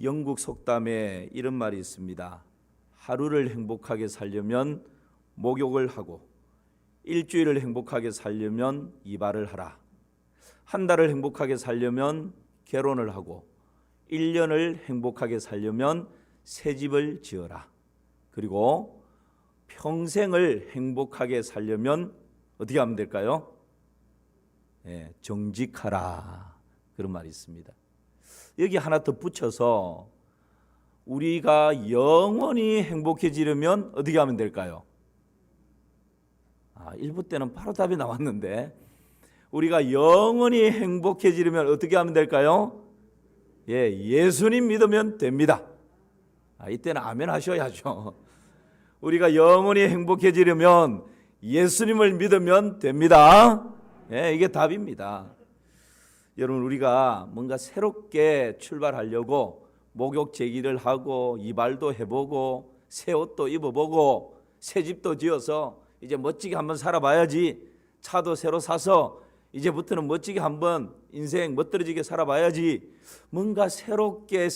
영국 속담에 이런 말이 있습니다. 하루를 행복하게 살려면 목욕을 하고, 일주일을 행복하게 살려면 이발을 하라. 한 달을 행복하게 살려면 결혼을 하고, 1년을 행복하게 살려면 새 집을 지어라. 그리고 평생을 행복하게 살려면 어떻게 하면 될까요? 정직하라. 그런 말이 있습니다. 여기 하나 더 붙여서 우리가 영원히 행복해지려면 어떻게 하면 될까요? 1부 때는 바로 답이 나왔는데, 우리가 영원히 행복해지려면 어떻게 하면 될까요? 예수님 믿으면 됩니다. 이때는 아멘 하셔야죠. 우리가 영원히 행복해지려면 예수님을 믿으면 됩니다. 이게 답입니다. 여러분, 우리가 뭔가 새롭게 출발하려고 목욕 제기를 하고 이발도 해보고 새 옷도 입어보고 새 집도 지어서 이제 멋지게 한번 살아봐야지, 차도 새로 사서 이제부터는 멋지게 한번 인생 멋들어지게 살아봐야지, 뭔가 새롭게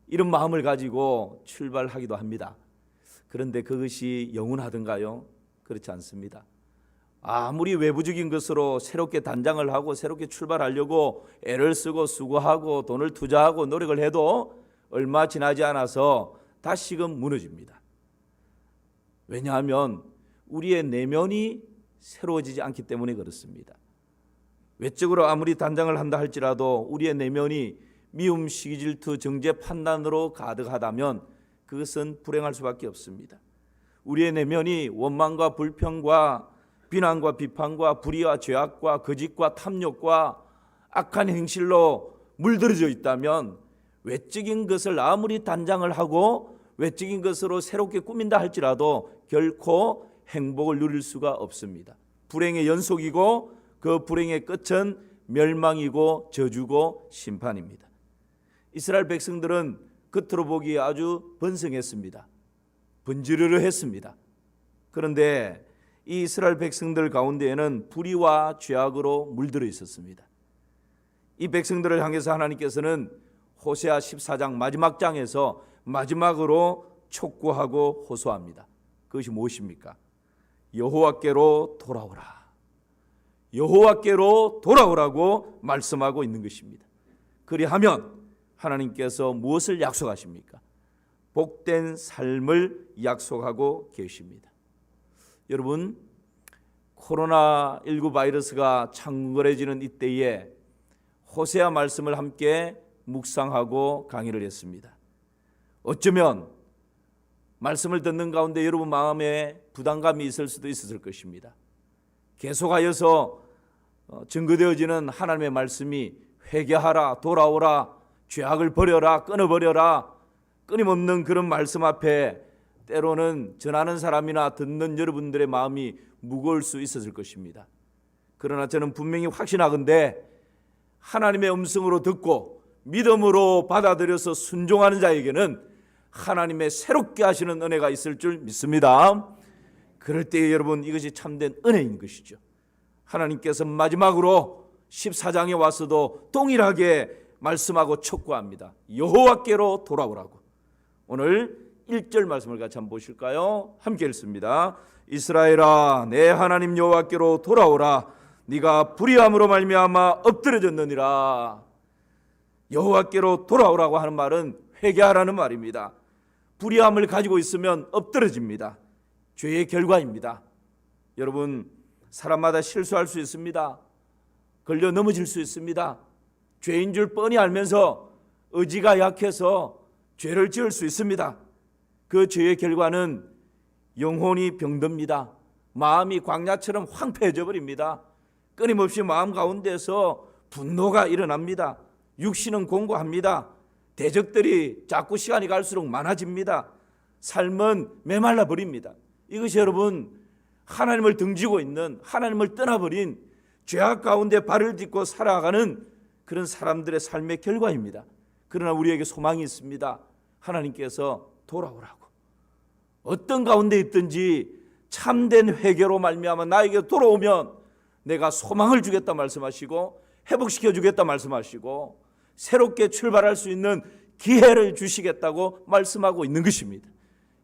이런 마음을 가지고 출발하기도 합니다. 그런데 그것이 영원하던가요? 그렇지 않습니다. 아무리 외부적인 것으로 새롭게 단장을 하고 새롭게 출발하려고 애를 쓰고 수고하고 돈을 투자하고 노력을 해도 얼마 지나지 않아서 다시금 무너집니다. 왜냐하면 우리의 내면이 새로워지지 않기 때문에 그렇습니다. 외적으로 아무리 단장을 한다 할지라도 우리의 내면이 미움, 시기, 질투, 정죄, 판단으로 가득하다면 그것은 불행할 수밖에 없습니다. 우리의 내면이 원망과 불평과 비난과 비판과 불의와 죄악과 거짓과 탐욕과 악한 행실로 물들어져 있다면 외적인 것을 아무리 단장을 하고 외적인 것으로 새롭게 꾸민다 할지라도 결코 행복을 누릴 수가 없습니다. 불행의 연속이고 그 불행의 끝은 멸망이고 저주고 심판입니다. 이스라엘 백성들은 겉으로 보기에 아주 번성했습니다. 번지르르했습니다. 그런데 이 이스라엘 백성들 가운데에는 불의와 죄악으로 물들어 있었습니다. 이 백성들을 향해서 하나님께서는 호세아 14장 마지막 장에서 마지막으로 촉구하고 호소합니다. 그것이 무엇입니까? 여호와께로 돌아오라. 여호와께로 돌아오라고 말씀하고 있는 것입니다. 그리하면 하나님께서 무엇을 약속하십니까? 복된 삶을 약속하고 계십니다. 여러분, 코로나19 바이러스가 창궐해지는 이때에 호세아 말씀을 함께 묵상하고 강의를 했습니다. 어쩌면 말씀을 듣는 가운데 여러분 마음에 부담감이 있을 수도 있었을 것입니다. 계속하여서 증거되어지는 하나님의 말씀이 회개하라, 돌아오라, 죄악을 버려라, 끊어버려라, 끊임없는 그런 말씀 앞에 때로는 전하는 사람이나 듣는 여러분들의 마음이 무거울 수 있었을 것입니다. 그러나 저는 분명히 확신하건대 하나님의 음성으로 듣고 믿음으로 받아들여서 순종하는 자에게는 하나님의 새롭게 하시는 은혜가 있을 줄 믿습니다. 그럴 때 여러분, 이것이 참된 은혜인 것이죠. 하나님께서 마지막으로 14장에 와서도 동일하게 말씀하고 촉구합니다. 여호와께로 돌아오라고. 오늘 1절 말씀을 같이 한번 보실까요? 함께 읽습니다. 이스라엘아, 내 하나님 여호와께로 돌아오라. 네가 불의함으로 말미암아 엎드러졌느니라. 여호와께로 돌아오라고 하는 말은 회개하라는 말입니다. 불의함을 가지고 있으면 엎드러집니다. 죄의 결과입니다. 여러분, 사람마다 실수할 수 있습니다. 걸려 넘어질 수 있습니다. 죄인 줄 뻔히 알면서 의지가 약해서 죄를 지을 수 있습니다. 그 죄의 결과는 영혼이 병듭니다. 마음이 광야처럼 황폐해져 버립니다. 끊임없이 마음 가운데서 분노가 일어납니다. 육신은 공고합니다. 대적들이 자꾸 시간이 갈수록 많아집니다. 삶은 메말라 버립니다. 이것이 여러분, 하나님을 등지고 있는, 하나님을 떠나버린 죄악 가운데 발을 딛고 살아가는 그런 사람들의 삶의 결과입니다. 그러나 우리에게 소망이 있습니다. 하나님께서 돌아오라고. 어떤 가운데 있든지 참된 회개로 말미암아 나에게 돌아오면 내가 소망을 주겠다 말씀하시고 회복시켜 주겠다 말씀하시고 새롭게 출발할 수 있는 기회를 주시겠다고 말씀하고 있는 것입니다.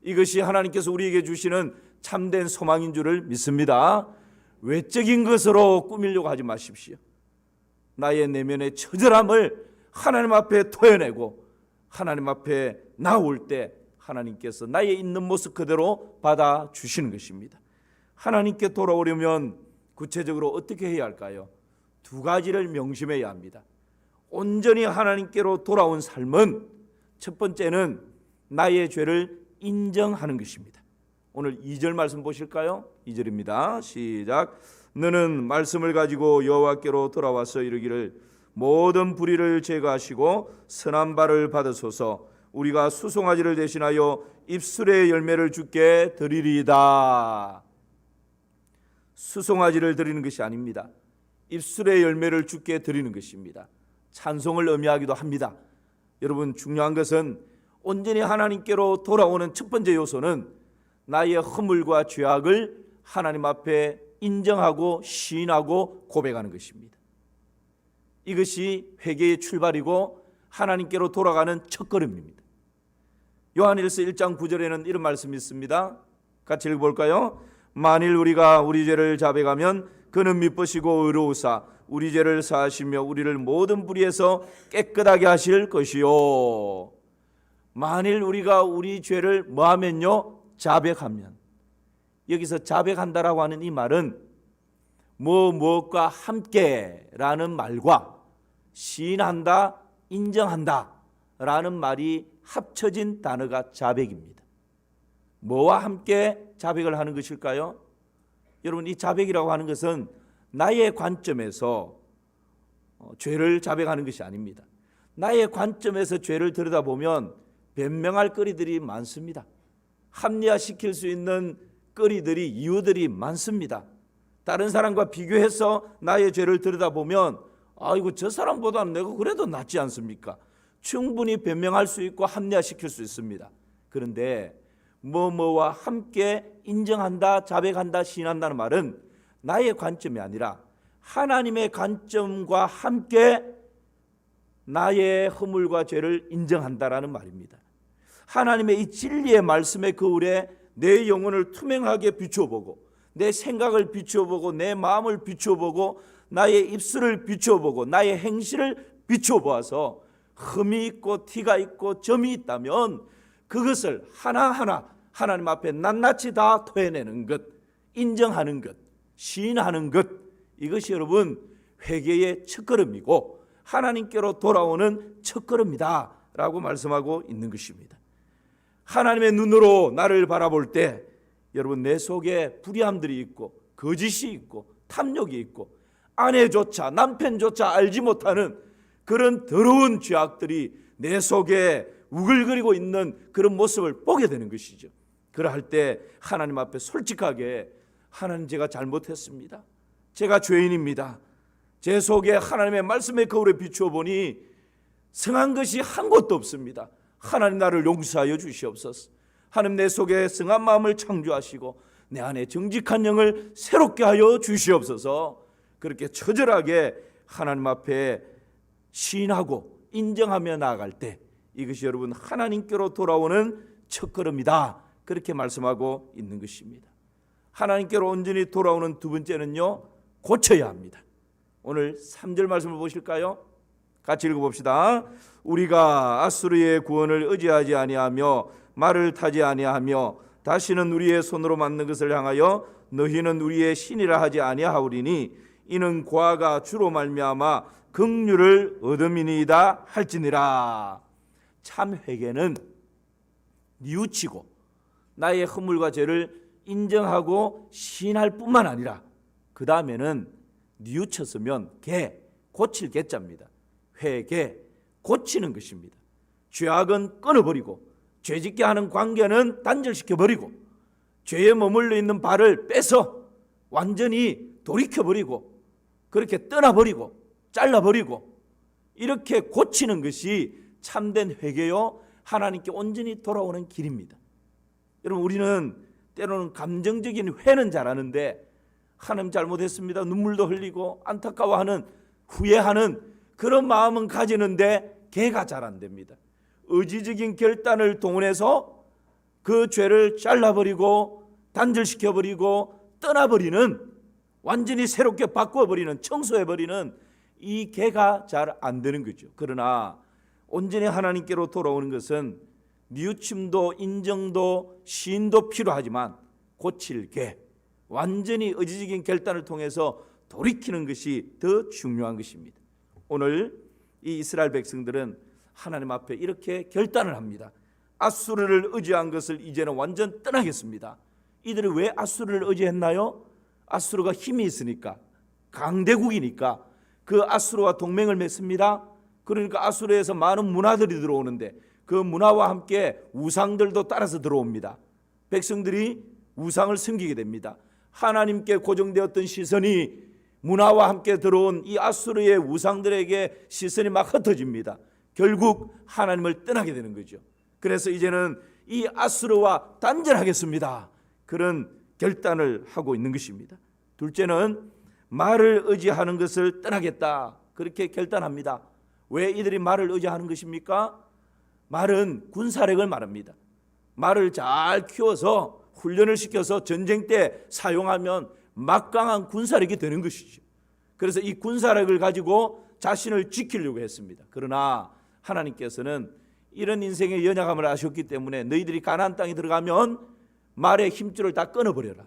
이것이 하나님께서 우리에게 주시는 참된 소망인 줄을 믿습니다. 외적인 것으로 꾸미려고 하지 마십시오. 나의 내면의 처절함을 하나님 앞에 토해내고 하나님 앞에 나올 때 하나님께서 나의 있는 모습 그대로 받아주시는 것입니다. 하나님께 돌아오려면 구체적으로 어떻게 해야 할까요? 두 가지를 명심해야 합니다. 온전히 하나님께로 돌아온 삶은 첫 번째는 나의 죄를 인정하는 것입니다. 오늘 2절 말씀 보실까요? 2절입니다. 시작. 너는 말씀을 가지고 여호와께로 돌아와서 이르기를 모든 불의를 제거하시고 선한 발을 받으소서. 우리가 수송아지를 대신하여 입술의 열매를 주께 드리리이다. 수송아지를 드리는 것이 아닙니다. 입술의 열매를 주께 드리는 것입니다. 찬송을 의미하기도 합니다. 여러분, 중요한 것은 온전히 하나님께로 돌아오는 첫 번째 요소는 나의 허물과 죄악을 하나님 앞에 인정하고 시인하고 고백하는 것입니다. 이것이 회개의 출발이고 하나님께로 돌아가는 첫걸음입니다. 요한일서 1장 9절에는 이런 말씀이 있습니다. 같이 읽어볼까요? 만일 우리가 우리 죄를 자백하면 그는 미쁘시고 의로우사 우리 죄를 사하시며 우리를 모든 불의에서 깨끗하게 하실 것이요. 만일 우리가 우리 죄를 뭐하면요? 자백하면. 여기서 자백한다라고 하는 이 말은 무엇과 함께라는 말과 시인한다, 인정한다 라는 말이 합쳐진 단어가 자백입니다. 뭐와 함께 자백을 하는 것일까요? 여러분, 이 자백이라고 하는 것은 나의 관점에서 죄를 자백하는 것이 아닙니다. 나의 관점에서 죄를 들여다보면 변명할 거리들이 많습니다. 합리화시킬 수 있는 거리들이, 이유들이 많습니다. 다른 사람과 비교해서 나의 죄를 들여다보면 아이고, 저 사람보다는 내가 그래도 낫지 않습니까? 충분히 변명할 수 있고 합리화시킬 수 있습니다. 그런데 뭐뭐와 함께 인정한다, 자백한다, 시인한다는 말은 나의 관점이 아니라 하나님의 관점과 함께 나의 허물과 죄를 인정한다라는 말입니다. 하나님의 이 진리의 말씀의 거울에 내 영혼을 투명하게 비춰보고 내 생각을 비춰보고 내 마음을 비춰보고 나의 입술을 비춰보고 나의 행실을 비춰보아서 흠이 있고 티가 있고 점이 있다면 그것을 하나하나 하나님 앞에 낱낱이 다 토해내는 것, 인정하는 것, 시인하는 것, 이것이 여러분 회개의 첫걸음이고 하나님께로 돌아오는 첫걸음이다 라고 말씀하고 있는 것입니다. 하나님의 눈으로 나를 바라볼 때 여러분 내 속에 불의함들이 있고 거짓이 있고 탐욕이 있고 아내조차 남편조차 알지 못하는 그런 더러운 죄악들이 내 속에 우글거리고 있는 그런 모습을 보게 되는 것이죠. 그러할 때 하나님 앞에 솔직하게 하나님, 제가 잘못했습니다. 제가 죄인입니다. 제 속에 하나님의 말씀의 거울에 비추어 보니 성한 것이 한 곳도 없습니다. 하나님, 나를 용서하여 주시옵소서. 하나님, 내 속에 성한 마음을 창조하시고 내 안에 정직한 영을 새롭게 하여 주시옵소서. 그렇게 처절하게 하나님 앞에 시인하고 인정하며 나아갈 때 이것이 여러분 하나님께로 돌아오는 첫걸음이다, 그렇게 말씀하고 있는 것입니다. 하나님께로 온전히 돌아오는 두 번째는요, 고쳐야 합니다. 오늘 3절 말씀을 보실까요? 같이 읽어봅시다. 우리가 아수르의 구원을 의지하지 아니하며 말을 타지 아니하며 다시는 우리의 손으로 만든 것을 향하여 너희는 우리의 신이라 하지 아니하오리니 이는 고아가 주로 말미암아 긍휼을 얻음이니이다 할지니라. 참 회개는 뉘우치고 나의 허물과 죄를 인정하고 시인할 뿐만 아니라 그 다음에는 뉘우쳤으면 고칠 개자입니다. 회개, 고치는 것입니다. 죄악은 끊어버리고 죄짓게 하는 관계는 단절시켜버리고 죄에 머물러 있는 발을 빼서 완전히 돌이켜버리고 그렇게 떠나버리고 잘라버리고 이렇게 고치는 것이 참된 회개요, 하나님께 온전히 돌아오는 길입니다. 여러분, 우리는 때로는 감정적인 회는 잘하는데 하나님 잘못했습니다, 눈물도 흘리고 안타까워하는, 후회하는 그런 마음은 가지는데 개가 잘 안 됩니다. 의지적인 결단을 동원해서 그 죄를 잘라버리고 단절시켜버리고 떠나버리는, 완전히 새롭게 바꿔버리는, 청소해버리는 이 개가 잘 안 되는 거죠. 그러나 온전히 하나님께로 돌아오는 것은 뉘우침도 인정도 시인도 필요하지만 고칠 개, 완전히 의지적인 결단을 통해서 돌이키는 것이 더 중요한 것입니다. 오늘 이 이스라엘 백성들은 하나님 앞에 이렇게 결단을 합니다. 앗수르를 의지한 것을 이제는 완전 떠나겠습니다. 이들이 왜 앗수르를 의지했나요? 앗수르가 힘이 있으니까, 강대국이니까 그 앗수르와 동맹을 맺습니다. 그러니까 앗수르에서 많은 문화들이 들어오는데 그 문화와 함께 우상들도 따라서 들어옵니다. 백성들이 우상을 섬기게 됩니다. 하나님께 고정되었던 시선이 문화와 함께 들어온 이 앗수르의 우상들에게 시선이 막 흩어집니다. 결국 하나님을 떠나게 되는 거죠. 그래서 이제는 이 앗수르와 단절하겠습니다. 그런 결단을 하고 있는 것입니다. 둘째는 말을 의지하는 것을 떠나겠다. 그렇게 결단합니다. 왜 이들이 말을 의지하는 것입니까? 말은 군사력을 말합니다. 말을 잘 키워서 훈련을 시켜서 전쟁 때 사용하면 막강한 군사력이 되는 것이죠. 그래서 이 군사력을 가지고 자신을 지키려고 했습니다. 그러나 하나님께서는 이런 인생의 연약함을 아셨기 때문에 너희들이 가나안 땅에 들어가면 말의 힘줄을 다 끊어버려라.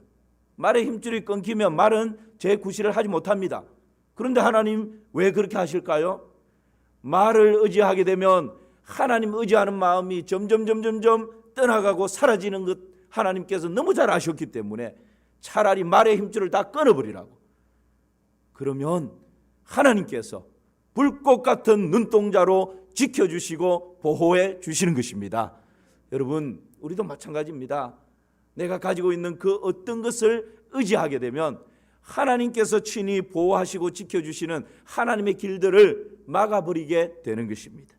말의 힘줄이 끊기면 말은 재구실을 하지 못합니다. 그런데 하나님 왜 그렇게 하실까요? 말을 의지하게 되면 하나님 의지하는 마음이 점점 떠나가고 사라지는 것 하나님께서 너무 잘 아셨기 때문에 차라리 말의 힘줄을 다 끊어버리라고. 그러면 하나님께서 불꽃 같은 눈동자로 지켜주시고 보호해 주시는 것입니다. 여러분, 우리도 마찬가지입니다. 내가 가지고 있는 그 어떤 것을 의지하게 되면 하나님께서 친히 보호하시고 지켜주시는 하나님의 길들을 막아버리게 되는 것입니다.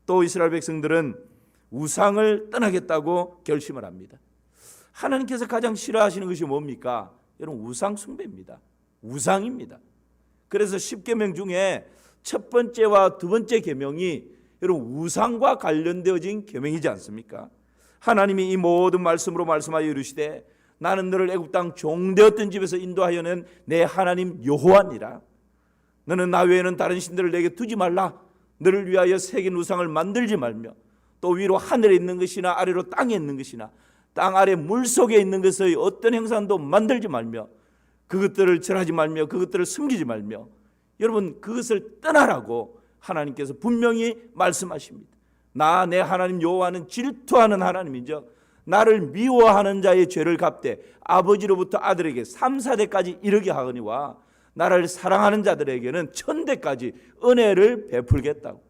또 이스라엘 백성들은 우상을 떠나겠다고 결심을 합니다. 하나님께서 가장 싫어하시는 것이 뭡니까? 여러분, 우상 숭배입니다. 우상입니다. 그래서 10계명 중에 첫 번째와 두 번째 계명이 여러분 우상과 관련되어진 계명이지 않습니까? 하나님이 이 모든 말씀으로 말씀하여 이르시되 나는 너를 애굽 땅 종되었던 집에서 인도하여 낸 내 하나님 여호와니라. 너는 나 외에는 다른 신들을 내게 두지 말라. 너를 위하여 새긴 우상을 만들지 말며 또 위로 하늘에 있는 것이나 아래로 땅에 있는 것이나 땅 아래 물속에 있는 것의 어떤 형상도 만들지 말며 그것들을 절하지 말며 그것들을 섬기지 말며. 여러분, 그것을 떠나라고 하나님께서 분명히 말씀하십니다. 나 내 하나님 여호와는 질투하는 하나님이죠. 나를 미워하는 자의 죄를 갚되 아버지로부터 아들에게 3, 4대까지 이르게 하거니와 나를 사랑하는 자들에게는 1000대까지 은혜를 베풀겠다고.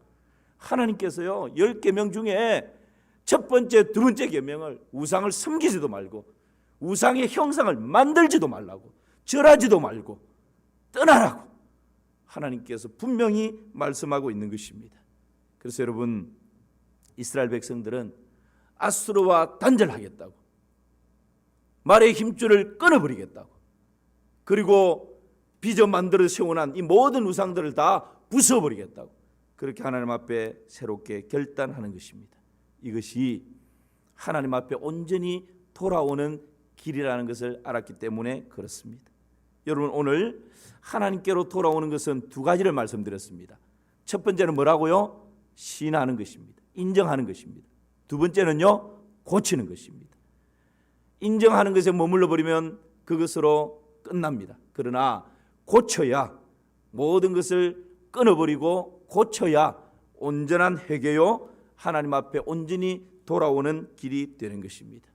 하나님께서요 10계명 중에 첫 번째, 두 번째 계명을 우상을 섬기지도 말고 우상의 형상을 만들지도 말라고, 절하지도 말고 떠나라고 하나님께서 분명히 말씀하고 있는 것입니다. 그래서 여러분, 이스라엘 백성들은 앗수르와 단절하겠다고, 말의 힘줄을 끊어버리겠다고, 그리고 빚어 만들어 세워난 이 모든 우상들을 다 부숴버리겠다고 그렇게 하나님 앞에 새롭게 결단하는 것입니다. 이것이 하나님 앞에 온전히 돌아오는 길이라는 것을 알았기 때문에 그렇습니다. 여러분, 오늘 하나님께로 돌아오는 것은 두 가지를 말씀드렸습니다. 첫 번째는 뭐라고요? 신하는 것입니다. 인정하는 것입니다. 두 번째는요, 고치는 것입니다. 인정하는 것에 머물러 버리면 그것으로 끝납니다. 그러나 고쳐야, 모든 것을 끊어버리고 고쳐야 온전한 회개요 하나님 앞에 온전히 돌아오는 길이 되는 것입니다.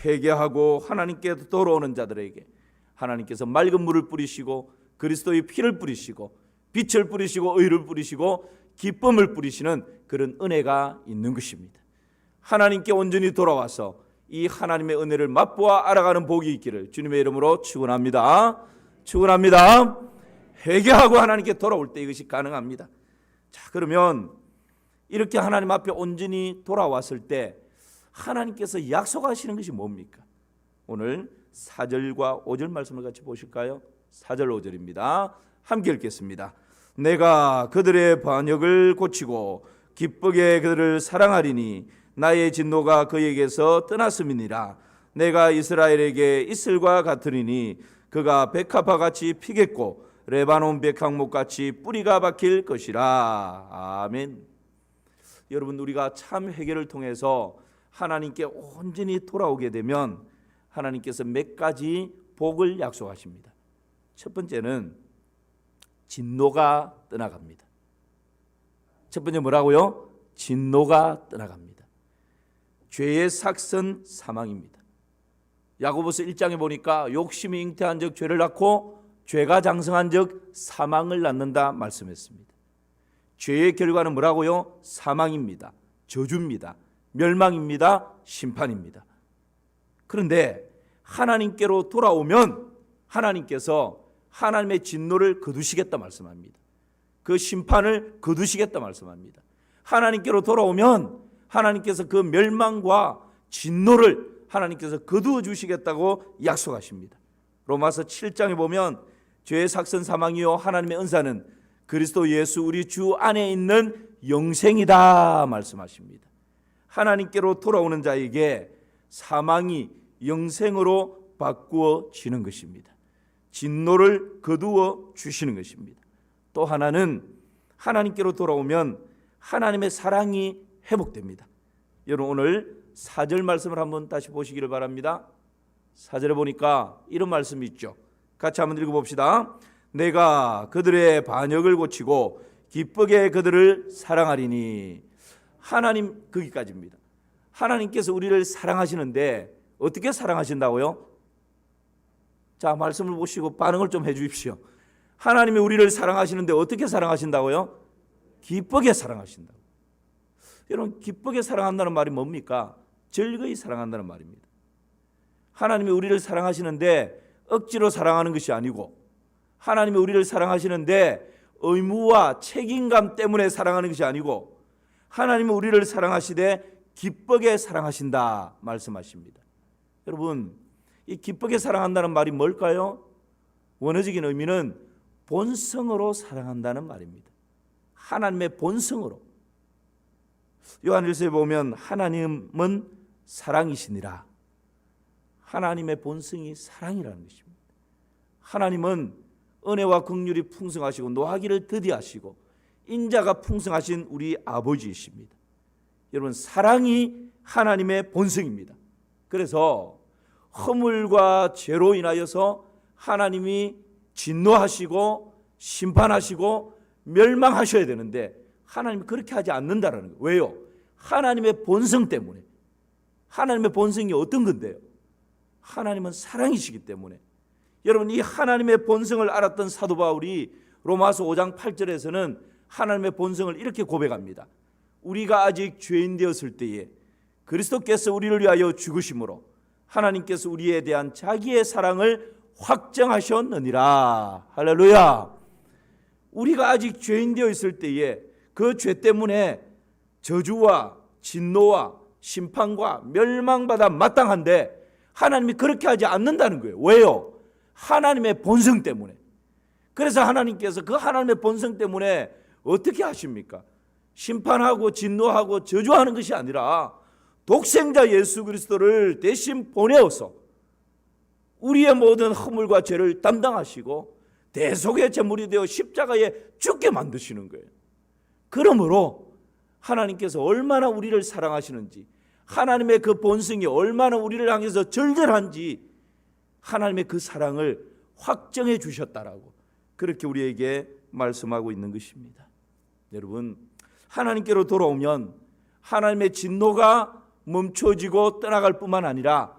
회개하고 하나님께 돌아오는 자들에게 하나님께서 맑은 물을 뿌리시고 그리스도의 피를 뿌리시고 빛을 뿌리시고 의를 뿌리시고 기쁨을 뿌리시는 그런 은혜가 있는 것입니다. 하나님께 온전히 돌아와서 이 하나님의 은혜를 맛보아 알아가는 복이 있기를 주님의 이름으로 축원합니다. 축원합니다. 회개하고 하나님께 돌아올 때 이것이 가능합니다. 자, 그러면 이렇게 하나님 앞에 온전히 돌아왔을 때 하나님께서 약속하시는 것이 뭡니까? 오늘 4절과 5절 말씀을 같이 보실까요? 4절 5절입니다. 함께 읽겠습니다. 내가 그들의 반역을 고치고 기쁘게 그들을 사랑하리니 나의 진노가 그에게서 떠났음이니라. 내가 이스라엘에게 이슬과 같으리니 그가 백합화 같이 피겠고 레바논 백향목 같이 뿌리가 박힐 것이라. 아멘. 여러분, 우리가 참 회개를 통해서 하나님께 온전히 돌아오게 되면 하나님께서 몇 가지 복을 약속하십니다. 첫 번째는 진노가 떠나갑니다. 첫 번째 뭐라고요? 진노가 떠나갑니다. 죄의 삭은 사망입니다. 야고보서 1장에 보니까 욕심이 잉태한 적 죄를 낳고 죄가 장성한 적 사망을 낳는다 말씀했습니다. 죄의 결과는 뭐라고요? 사망입니다. 저주입니다. 멸망입니다. 심판입니다. 그런데 하나님께로 돌아오면 하나님께서 하나님의 진노를 거두시겠다 말씀합니다. 그 심판을 거두시겠다 말씀합니다. 하나님께로 돌아오면 하나님께서 그 멸망과 진노를 하나님께서 거두어 주시겠다고 약속하십니다. 로마서 7장에 보면 죄의 삭은 사망이요 하나님의 은사는 그리스도 예수 우리 주 안에 있는 영생이다 말씀하십니다. 하나님께로 돌아오는 자에게 사망이 영생으로 바꾸어지는 것입니다. 진노를 거두어 주시는 것입니다. 또 하나는 하나님께로 돌아오면 하나님의 사랑이 회복됩니다. 여러분, 오늘 4절 말씀을 한번 다시 보시기를 바랍니다. 4절에 보니까 이런 말씀이 있죠. 같이 한번 읽어봅시다. 내가 그들의 반역을 고치고 기쁘게 그들을 사랑하리니. 하나님, 거기까지입니다. 하나님께서 우리를 사랑하시는데 어떻게 사랑하신다고요? 자, 말씀을 보시고 반응을 좀 해 주십시오. 하나님이 우리를 사랑하시는데 어떻게 사랑하신다고요? 기쁘게 사랑하신다고. 여러분, 기쁘게 사랑한다는 말이 뭡니까? 즐거이 사랑한다는 말입니다. 하나님이 우리를 사랑하시는데 억지로 사랑하는 것이 아니고, 하나님이 우리를 사랑하시는데 의무와 책임감 때문에 사랑하는 것이 아니고, 하나님이 우리를 사랑하시되 기쁘게 사랑하신다 말씀하십니다. 여러분, 이 기쁘게 사랑한다는 말이 뭘까요? 원어적인 의미는 본성으로 사랑한다는 말입니다. 하나님의 본성으로. 요한일서에 보면 하나님은 사랑이시니라. 하나님의 본성이 사랑이라는 것입니다. 하나님은 은혜와 긍휼이 풍성하시고 노하기를 더디하시고 인자가 풍성하신 우리 아버지이십니다. 여러분, 사랑이 하나님의 본성입니다. 그래서 허물과 죄로 인하여서 하나님이 진노하시고 심판하시고 멸망하셔야 되는데 하나님이 그렇게 하지 않는다라는 거예요. 왜요? 하나님의 본성 때문에. 하나님의 본성이 어떤 건데요? 하나님은 사랑이시기 때문에. 여러분, 이 하나님의 본성을 알았던 사도 바울이 로마서 5장 8절에서는 하나님의 본성을 이렇게 고백합니다. 우리가 아직 죄인 되었을 때에 그리스도께서 우리를 위하여 죽으심으로 하나님께서 우리에 대한 자기의 사랑을 확정하셨느니라. 할렐루야. 우리가 아직 죄인 되어 있을 때에 그 죄 때문에 저주와 진노와 심판과 멸망받아 마땅한데 하나님이 그렇게 하지 않는다는 거예요. 왜요? 하나님의 본성 때문에. 그래서 하나님께서 그 하나님의 본성 때문에 어떻게 하십니까? 심판하고 진노하고 저주하는 것이 아니라 독생자 예수 그리스도를 대신 보내어서 우리의 모든 허물과 죄를 담당하시고 대속의 제물이 되어 십자가에 죽게 만드시는 거예요. 그러므로 하나님께서 얼마나 우리를 사랑하시는지, 하나님의 그 본성이 얼마나 우리를 향해서 절절한지 하나님의 그 사랑을 확정해 주셨다라고 그렇게 우리에게 말씀하고 있는 것입니다. 여러분, 하나님께로 돌아오면 하나님의 진노가 멈춰지고 떠나갈 뿐만 아니라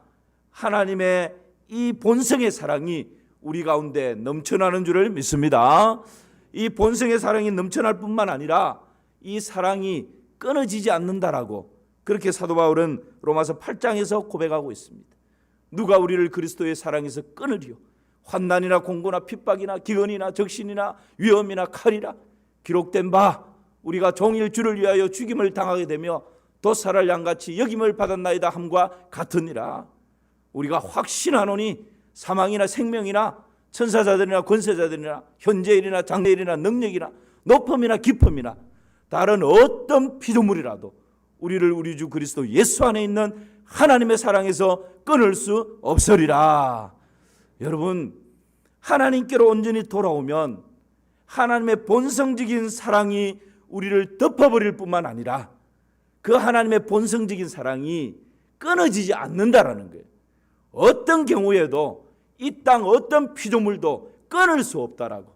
하나님의 이 본성의 사랑이 우리 가운데 넘쳐나는 줄을 믿습니다. 이 본성의 사랑이 넘쳐날 뿐만 아니라 이 사랑이 끊어지지 않는다라고 그렇게 사도 바울은 로마서 8장에서 고백하고 있습니다. 누가 우리를 그리스도의 사랑에서 끊으리요? 환난이나 공고나 핍박이나 기근이나 적신이나 위험이나 칼이라. 기록된 바 우리가 종일 주를 위하여 죽임을 당하게 되며 도살할 양같이 여김을 받았나이다 함과 같으니라. 우리가 확신하노니 사망이나 생명이나 천사자들이나 권세자들이나 현재일이나 장래일이나 능력이나 높음이나 깊음이나 다른 어떤 피조물이라도 우리를 우리 주 그리스도 예수 안에 있는 하나님의 사랑에서 끊을 수 없으리라. 여러분, 하나님께로 온전히 돌아오면 하나님의 본성적인 사랑이 우리를 덮어버릴 뿐만 아니라 그 하나님의 본성적인 사랑이 끊어지지 않는다라는 거예요. 어떤 경우에도 이 땅 어떤 피조물도 끊을 수 없다라고,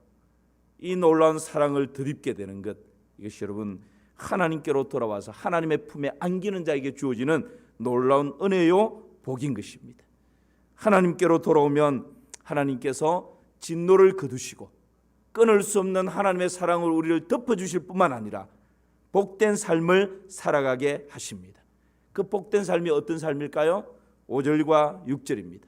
이 놀라운 사랑을 덧입게 되는 것, 이것이 여러분 하나님께로 돌아와서 하나님의 품에 안기는 자에게 주어지는 놀라운 은혜요 복인 것입니다. 하나님께로 돌아오면 하나님께서 진노를 거두시고 끊을 수 없는 하나님의 사랑을 우리를 덮어주실 뿐만 아니라 복된 삶을 살아가게 하십니다. 그 복된 삶이 어떤 삶일까요? 5절과 6절입니다.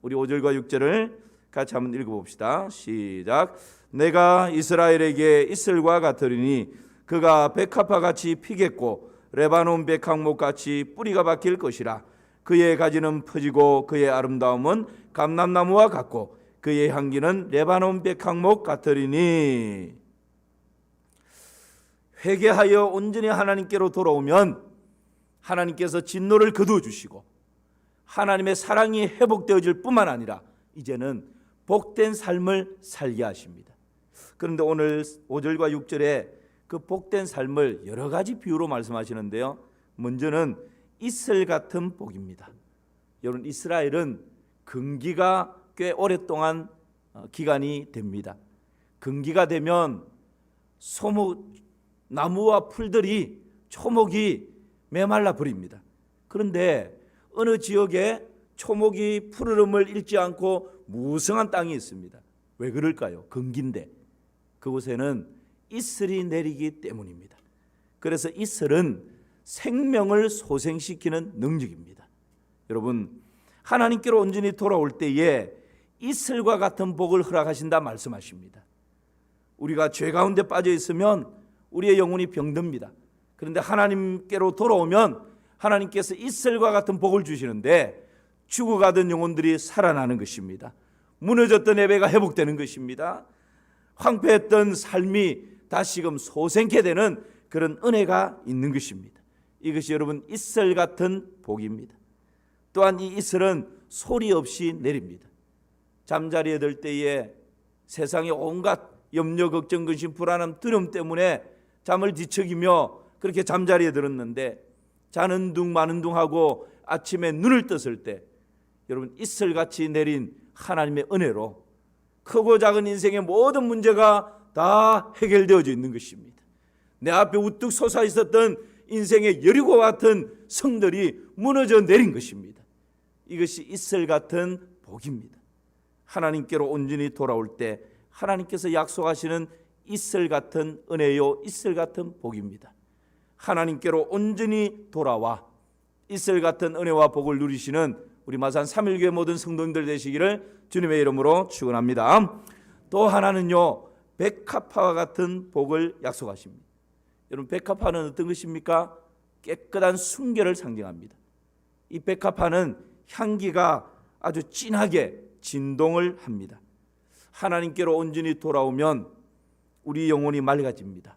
우리 5절과 6절을 같이 한번 읽어봅시다. 시작. 내가 이스라엘에게 이슬과 같으리니 그가 백합화같이 피겠고 레바논 백항목같이 뿌리가 박힐 것이라. 그의 가지는 퍼지고 그의 아름다움은 감람나무와 같고 그의 향기는 레바논 백항목 같으리니. 회개하여 온전히 하나님께로 돌아오면 하나님께서 진노를 거두어 주시고 하나님의 사랑이 회복되어질 뿐만 아니라 이제는 복된 삶을 살게 하십니다. 그런데 오늘 5절과 6절에 그 복된 삶을 여러 가지 비유로 말씀하시는데요, 먼저는 이슬 같은 복입니다. 여러분, 이스라엘은 금기가 꽤 오랫동안 기간이 됩니다. 금기가 되면 나무와 풀들이, 초목이 메말라 버립니다. 그런데 어느 지역에 초목이 푸르름을 잃지 않고 무성한 땅이 있습니다. 왜 그럴까요? 금기인데 그곳에는 이슬이 내리기 때문입니다. 그래서 이슬은 생명을 소생시키는 능력입니다. 여러분, 하나님께로 온전히 돌아올 때에 이슬과 같은 복을 허락하신다 말씀하십니다. 우리가 죄 가운데 빠져 있으면 우리의 영혼이 병듭니다. 그런데 하나님께로 돌아오면 하나님께서 이슬과 같은 복을 주시는데 죽어가던 영혼들이 살아나는 것입니다. 무너졌던 예배가 회복되는 것입니다. 황폐했던 삶이 다시금 소생케 되는 그런 은혜가 있는 것입니다. 이것이 여러분 이슬 같은 복입니다. 또한 이 이슬은 소리 없이 내립니다. 잠자리에 들 때에 세상의 온갖 염려, 걱정, 근심, 불안함, 두려움 때문에 잠을 뒤척이며 그렇게 잠자리에 들었는데 자는 둥 마는 둥 하고 아침에 눈을 떴을 때 여러분 이슬같이 내린 하나님의 은혜로 크고 작은 인생의 모든 문제가 다 해결되어져 있는 것입니다. 내 앞에 우뚝 솟아 있었던 인생의 여리고와 같은 성들이 무너져 내린 것입니다. 이것이 이슬 같은 복입니다. 하나님께로 온전히 돌아올 때 하나님께서 약속하시는 이슬 같은 은혜요, 이슬 같은 복입니다. 하나님께로 온전히 돌아와 이슬 같은 은혜와 복을 누리시는 우리 마산 3일교회 모든 성도님들 되시기를 주님의 이름으로 축원합니다. 또 하나는요, 백합화와 같은 복을 약속하십니다. 여러분, 백합화는 어떤 것입니까? 깨끗한 순결을 상징합니다. 이 백합화는 향기가 아주 진하게 진동을 합니다. 하나님께로 온전히 돌아오면 우리 영혼이 맑아집니다.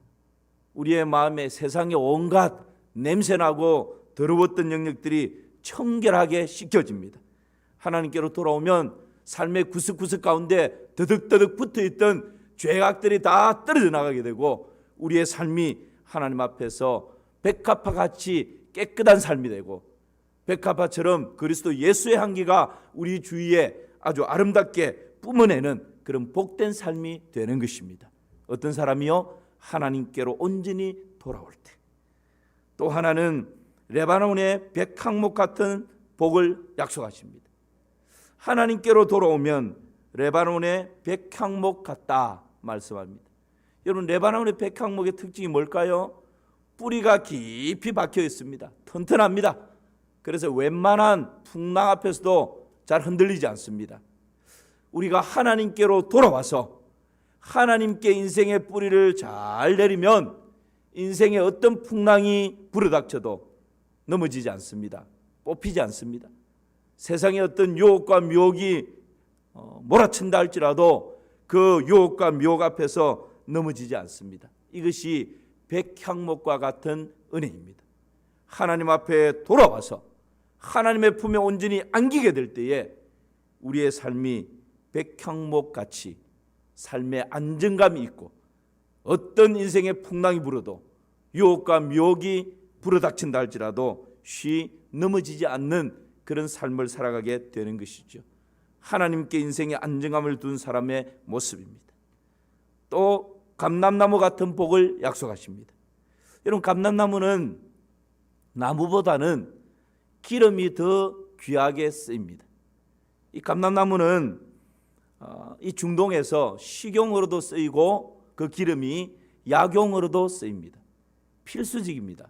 우리의 마음에 세상의 온갖 냄새나고 더러웠던 영역들이 청결하게 씻겨집니다. 하나님께로 돌아오면 삶의 구석구석 가운데 더덕더덕 붙어있던 죄악들이 다 떨어져 나가게 되고 우리의 삶이 하나님 앞에서 백합화같이 깨끗한 삶이 되고 백합화처럼 그리스도 예수의 향기가 우리 주위에 아주 아름답게 뿜어내는 그런 복된 삶이 되는 것입니다. 어떤 사람이요? 하나님께로 온전히 돌아올 때. 또 하나는 레바논의 백항목 같은 복을 약속하십니다. 하나님께로 돌아오면 레바논의 백항목 같다 말씀합니다. 여러분, 레바논의 백항목의 특징이 뭘까요? 뿌리가 깊이 박혀 있습니다. 튼튼합니다. 그래서 웬만한 풍랑 앞에서도 잘 흔들리지 않습니다. 우리가 하나님께로 돌아와서 하나님께 인생의 뿌리를 잘 내리면 인생의 어떤 풍랑이 불어닥쳐도 넘어지지 않습니다. 뽑히지 않습니다. 세상의 어떤 유혹과 미혹이 몰아친다 할지라도 그 유혹과 미혹 앞에서 넘어지지 않습니다. 이것이 백향목과 같은 은혜입니다. 하나님 앞에 돌아와서 하나님의 품에 온전히 안기게 될 때에 우리의 삶이 백향목같이 삶의 안정감이 있고 어떤 인생의 풍랑이 불어도 유혹과 미혹이 불어닥친다 할지라도 쉬 넘어지지 않는 그런 삶을 살아가게 되는 것이죠. 하나님께 인생의 안정감을 둔 사람의 모습입니다. 또 감람나무 같은 복을 약속하십니다. 여러분, 감람나무는 나무보다는 기름이 더 귀하게 쓰입니다. 이 감람나무는 이 중동에서 식용으로도 쓰이고 그 기름이 약용으로도 쓰입니다. 필수직입니다.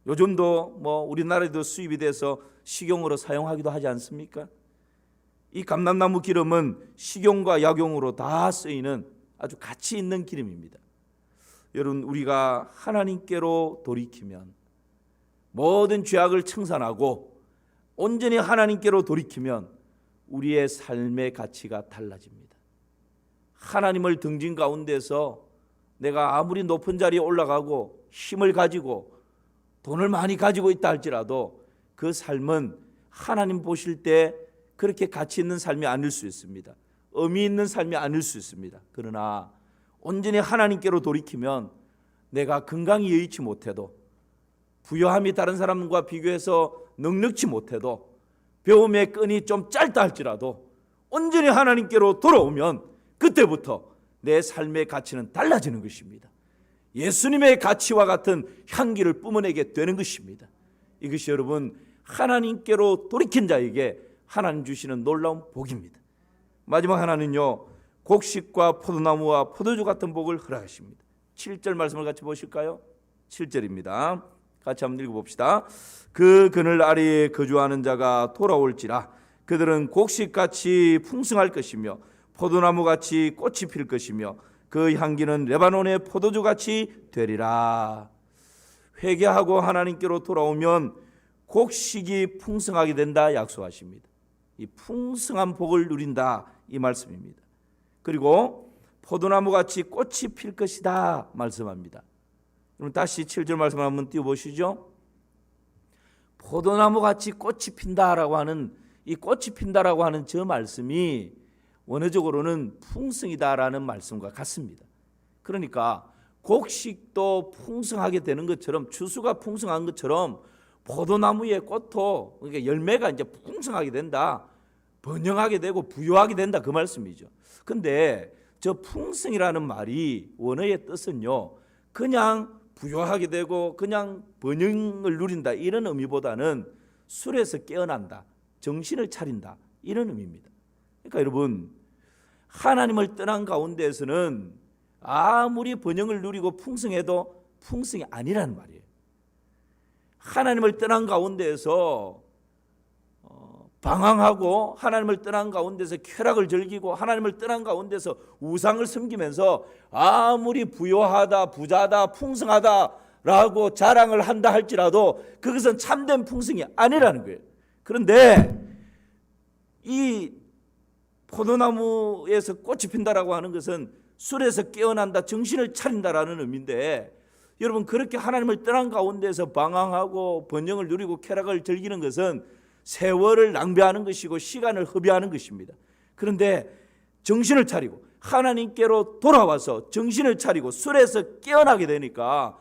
요즘도 우리나라에도 수입이 돼서 식용으로 사용하기도 하지 않습니까? 이 감람나무 기름은 식용과 약용으로 다 쓰이는 아주 가치 있는 기름입니다. 여러분, 우리가 하나님께로 돌이키면, 모든 죄악을 청산하고 온전히 하나님께로 돌이키면 우리의 삶의 가치가 달라집니다. 하나님을 등진 가운데서 내가 아무리 높은 자리에 올라가고 힘을 가지고 돈을 많이 가지고 있다 할지라도 그 삶은 하나님 보실 때 그렇게 가치 있는 삶이 아닐 수 있습니다. 의미 있는 삶이 아닐 수 있습니다. 그러나 온전히 하나님께로 돌이키면 내가 건강이 여의치 못해도, 부유함이 다른 사람과 비교해서 넉넉지 못해도, 배움의 끈이 좀 짧다 할지라도 온전히 하나님께로 돌아오면 그때부터 내 삶의 가치는 달라지는 것입니다. 예수님의 가치와 같은 향기를 뿜어내게 되는 것입니다. 이것이 여러분, 하나님께로 돌이킨 자에게 하나님 주시는 놀라운 복입니다. 마지막 하나는요, 곡식과 포도나무와 포도주 같은 복을 허락하십니다. 7절 말씀을 같이 보실까요? 7절입니다. 같이 한번 읽어봅시다. 그 그늘 아래에 거주하는 자가 돌아올지라. 그들은 곡식같이 풍성할 것이며 포도나무같이 꽃이 필 것이며 그 향기는 레바논의 포도주같이 되리라. 회개하고 하나님께로 돌아오면 곡식이 풍성하게 된다 약속하십니다. 이 풍성한 복을 누린다, 이 말씀입니다. 그리고 포도나무같이 꽃이 필 것이다 말씀합니다. 그럼 다시 7절 말씀을 한번 띄워보시죠. 포도나무같이 꽃이 핀다라고 하는, 이 꽃이 핀다라고 하는 저 말씀이 원어적으로는 풍성이다라는 말씀과 같습니다. 그러니까 곡식도 풍성하게 되는 것처럼, 추수가 풍성한 것처럼 포도나무의 꽃도, 그러니까 열매가 이제 풍성하게 된다, 번영하게 되고 부유하게 된다, 그 말씀이죠. 근데 저 풍성이라는 말이 원어의 뜻은요, 그냥 부유하게 되고 그냥 번영을 누린다 이런 의미보다는 술에서 깨어난다, 정신을 차린다, 이런 의미입니다. 그러니까 여러분, 하나님을 떠난 가운데에서는 아무리 번영을 누리고 풍성해도 풍성이 아니라는 말이에요. 하나님을 떠난 가운데에서 방황하고, 하나님을 떠난 가운데서 쾌락을 즐기고, 하나님을 떠난 가운데서 우상을 섬기면서 아무리 부유하다, 부자다, 풍성하다라고 자랑을 한다 할지라도 그것은 참된 풍성이 아니라는 거예요. 그런데 이 포도나무에서 꽃이 핀다라고 하는 것은 술에서 깨어난다, 정신을 차린다라는 의미인데, 여러분, 그렇게 하나님을 떠난 가운데서 방황하고 번영을 누리고 쾌락을 즐기는 것은 세월을 낭비하는 것이고 시간을 허비하는 것입니다. 그런데 정신을 차리고 하나님께로 돌아와서 정신을 차리고 술에서 깨어나게 되니까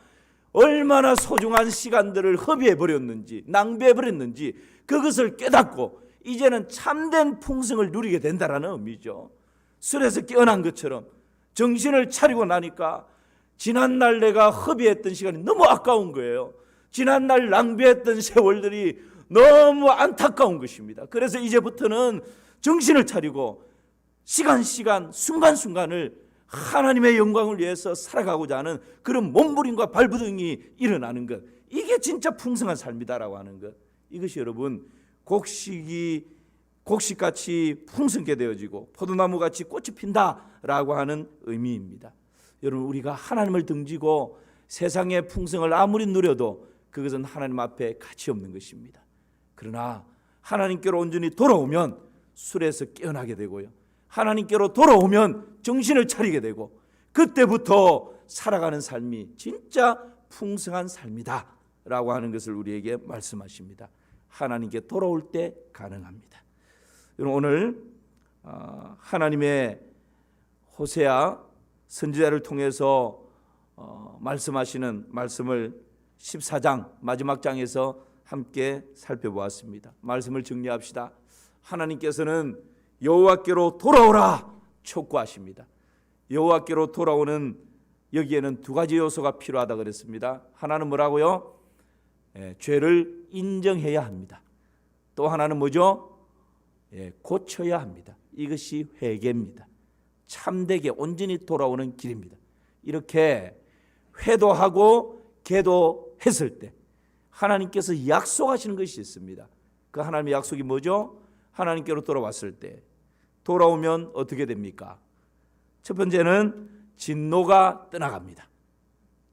얼마나 소중한 시간들을 허비해버렸는지, 낭비해버렸는지 그것을 깨닫고 이제는 참된 풍성을 누리게 된다라는 의미죠. 술에서 깨어난 것처럼 정신을 차리고 나니까 지난날 내가 허비했던 시간이 너무 아까운 거예요. 지난날 낭비했던 세월들이 너무 안타까운 것입니다. 그래서 이제부터는 정신을 차리고 시간 순간순간을 하나님의 영광을 위해서 살아가고자 하는 그런 몸부림과 발부둥이 일어나는 것, 이게 진짜 풍성한 삶이다라고 하는 것. 이것이 여러분, 곡식같이 풍성게 되어지고 포도나무같이 꽃이 핀다라고 하는 의미입니다. 여러분, 우리가 하나님을 등지고 세상의 풍성을 아무리 누려도 그것은 하나님 앞에 가치 없는 것입니다. 그러나 하나님께로 온전히 돌아오면 술에서 깨어나게 되고요, 하나님께로 돌아오면 정신을 차리게 되고 그때부터 살아가는 삶이 진짜 풍성한 삶이다 라고 하는 것을 우리에게 말씀하십니다. 하나님께 돌아올 때 가능합니다. 오늘 하나님의 호세아 선지자를 통해서 말씀하시는 말씀을 14장 마지막 장에서 함께 살펴보았습니다. 말씀을 정리합시다. 하나님께서는 여호와께로 돌아오라 촉구하십니다. 여호와께로 돌아오는 여기에는 두 가지 요소가 필요하다 그랬습니다. 하나는 뭐라고요? 죄를 인정해야 합니다. 또 하나는 뭐죠? 고쳐야 합니다. 이것이 회개입니다. 참되게 온전히 돌아오는 길입니다. 이렇게 회도하고 계도했을 때 하나님께서 약속하시는 것이 있습니다. 그 하나님의 약속이 뭐죠? 하나님께로 돌아왔을 때 돌아오면 어떻게 됩니까? 첫 번째는 진노가 떠나갑니다.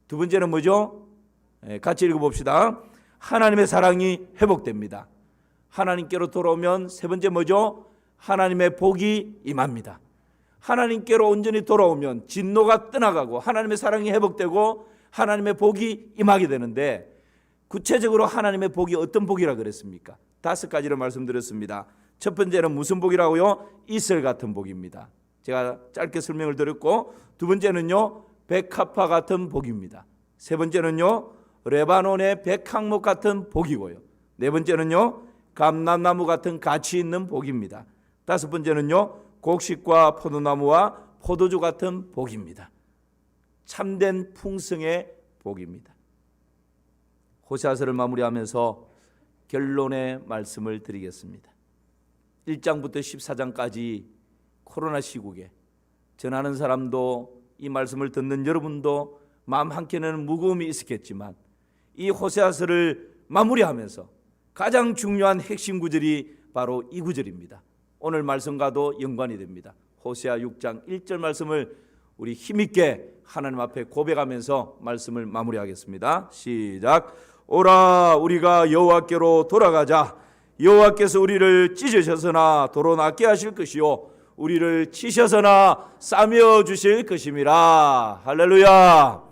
두 번째는 뭐죠? 같이 읽어봅시다. 하나님의 사랑이 회복됩니다. 하나님께로 돌아오면 세 번째 뭐죠? 하나님의 복이 임합니다. 하나님께로 온전히 돌아오면 진노가 떠나가고 하나님의 사랑이 회복되고 하나님의 복이 임하게 되는데, 구체적으로 하나님의 복이 어떤 복이라 그랬습니까? 5가지를 말씀드렸습니다. 첫 번째는 무슨 복이라고요? 이슬 같은 복입니다. 제가 짧게 설명을 드렸고, 두 번째는요 백합화 같은 복입니다. 세 번째는요 레바논의 백항목 같은 복이고요. 네 번째는요 감람나무 같은 가치 있는 복입니다. 다섯 번째는요 곡식과 포도나무와 포도주 같은 복입니다. 참된 풍성의 복입니다. 호세아서를 마무리하면서 결론의 말씀을 드리겠습니다. 1장부터 14장까지 코로나 시국에 전하는 사람도 이 말씀을 듣는 여러분도 마음 한켠에는 무거움이 있었겠지만, 이 호세아서를 마무리하면서 가장 중요한 핵심 구절이 바로 이 구절입니다. 오늘 말씀과도 연관이 됩니다. 호세아 6장 1절 말씀을 우리 힘있게 하나님 앞에 고백하면서 말씀을 마무리하겠습니다. 시작. 오라 우리가 여호와께로 돌아가자. 여호와께서 우리를 찢으셔서나 도로 낫게 하실 것이요 우리를 치셔서나 싸매어 주실 것임이라. 할렐루야.